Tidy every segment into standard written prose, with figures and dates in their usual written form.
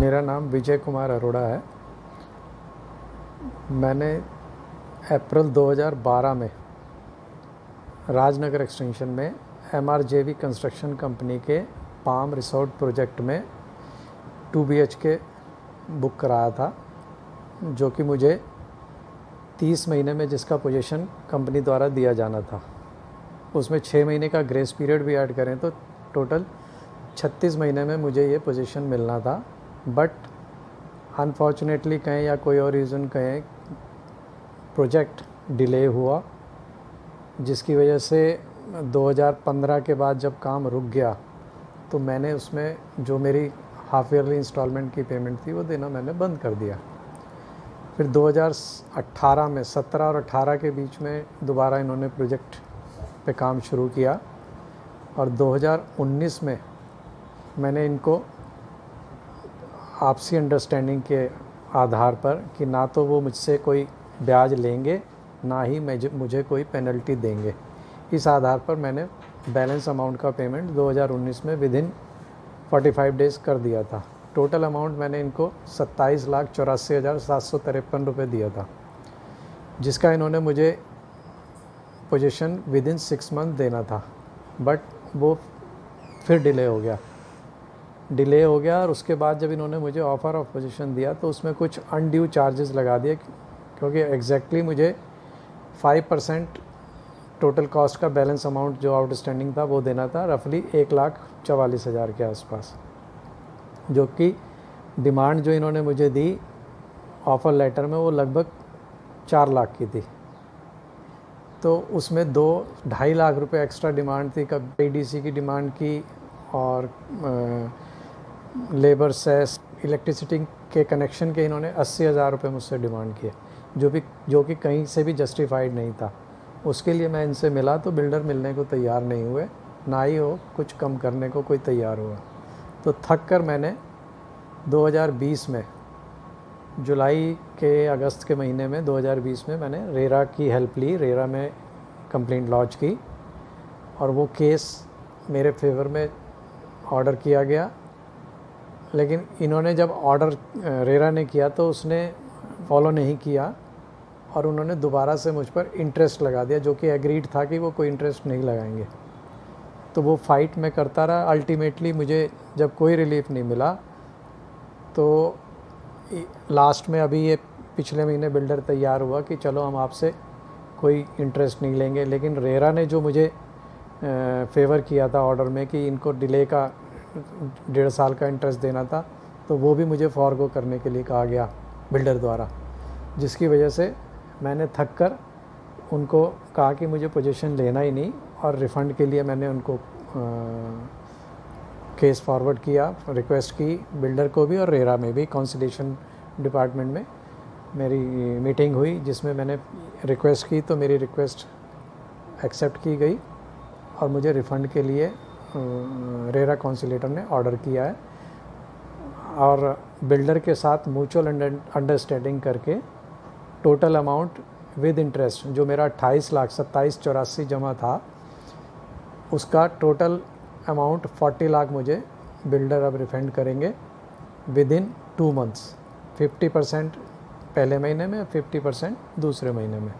मेरा नाम विजय कुमार अरोड़ा है। मैंने अप्रैल 2012 में राजनगर एक्सटेंशन में MRJV कंस्ट्रक्शन कंपनी के पाम रिसोर्ट प्रोजेक्ट में 2 BHK बुक कराया था, जो कि मुझे 30 महीने में जिसका पोजीशन कंपनी द्वारा दिया जाना था। उसमें 6 महीने का ग्रेस पीरियड भी ऐड करें तो टोटल 36 महीने में मुझे ये पोजीशन मिलना था। बट अनफॉर्चुनेटली कहें या कोई और रीज़न कहें, प्रोजेक्ट डिले हुआ, जिसकी वजह से 2015 के बाद जब काम रुक गया तो मैंने उसमें जो मेरी हाफ ईयरली इंस्टॉलमेंट की पेमेंट थी वो देना मैंने बंद कर दिया। फिर 2018 में 17 और 18 के बीच में दोबारा इन्होंने प्रोजेक्ट पे काम शुरू किया और 2019 में मैंने इनको आपसी अंडरस्टैंडिंग के आधार पर कि ना तो वो मुझसे कोई ब्याज लेंगे ना ही मुझे कोई पेनल्टी देंगे, इस आधार पर मैंने बैलेंस अमाउंट का पेमेंट 2019 में विदिन 45 डेज़ कर दिया था। टोटल अमाउंट मैंने इनको 27,84,753 रुपये दिया था, जिसका इन्होंने मुझे पोजीशन विदिन 6 मंथ देना था। बट वो फिर डिले हो गया और उसके बाद जब इन्होंने मुझे ऑफ़र ऑफ पोजीशन दिया तो उसमें कुछ अनड्यू चार्जेस लगा दिए, क्योंकि एग्जैक्टली मुझे 5% टोटल कॉस्ट का बैलेंस अमाउंट जो आउटस्टैंडिंग था वो देना था, रफली 1,44,000 के आसपास, जो कि डिमांड जो इन्होंने मुझे दी ऑफ़र लेटर में वो लगभग 4 लाख की थी। तो उसमें 2-2.5 लाख रुपए एक्स्ट्रा डिमांड थी, कभी ADC की डिमांड की और लेबर सेस, इलेक्ट्रिसिटी के कनेक्शन के इन्होंने 80,000 रुपये मुझसे डिमांड किए, जो कि कहीं से भी जस्टिफाइड नहीं था। उसके लिए मैं इनसे मिला तो बिल्डर मिलने को तैयार नहीं हुए, ना ही वो कुछ कम करने को कोई तैयार हुआ। तो थक कर मैंने 2020 में जुलाई के अगस्त के महीने में 2020 में मैंने रेरा की हेल्प ली, रेरा में कंप्लेंट लॉन्च की और वो केस मेरे फेवर में ऑर्डर किया गया। लेकिन इन्होंने जब ऑर्डर रेरा ने किया तो उसने फॉलो नहीं किया और उन्होंने दोबारा से मुझ पर इंटरेस्ट लगा दिया, जो कि एग्रीड था कि वो कोई इंटरेस्ट नहीं लगाएंगे। तो वो फाइट मैं करता रहा। अल्टीमेटली मुझे जब कोई रिलीफ नहीं मिला तो लास्ट में अभी ये पिछले महीने बिल्डर तैयार हुआ कि चलो हम आपसे कोई इंटरेस्ट नहीं लेंगे। लेकिन रेरा ने जो मुझे फेवर किया था ऑर्डर में कि इनको डिले का 1.5 साल का इंटरेस्ट देना था, तो वो भी मुझे फॉरगो करने के लिए कहा गया बिल्डर द्वारा, जिसकी वजह से मैंने थक कर उनको कहा कि मुझे पोजीशन लेना ही नहीं और रिफ़ंड के लिए मैंने उनको केस फॉरवर्ड किया, रिक्वेस्ट की बिल्डर को भी और रेरा में भी। कॉन्सिलेशन डिपार्टमेंट में मेरी मीटिंग हुई जिसमें मैंने रिक्वेस्ट की, तो मेरी रिक्वेस्ट एक्सेप्ट की गई और मुझे रिफ़ंड के लिए रेरा कॉन्सिलेटर ने ऑर्डर किया है और बिल्डर के साथ म्यूचुअल अंडरस्टैंडिंग करके टोटल अमाउंट विद इंटरेस्ट जो मेरा 28,27,84 जमा था, उसका टोटल अमाउंट 40 लाख मुझे बिल्डर अब रिफंड करेंगे विद इन 2 मंथ्स, 50% पहले महीने में, 50% दूसरे महीने में।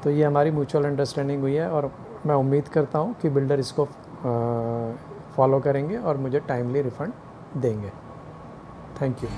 तो ये हमारी म्यूचुअल अंडरस्टैंडिंग हुई है और मैं उम्मीद करता हूँ कि बिल्डर इसको फॉलो करेंगे और मुझे टाइमली रिफ़ंड देंगे। Thank you.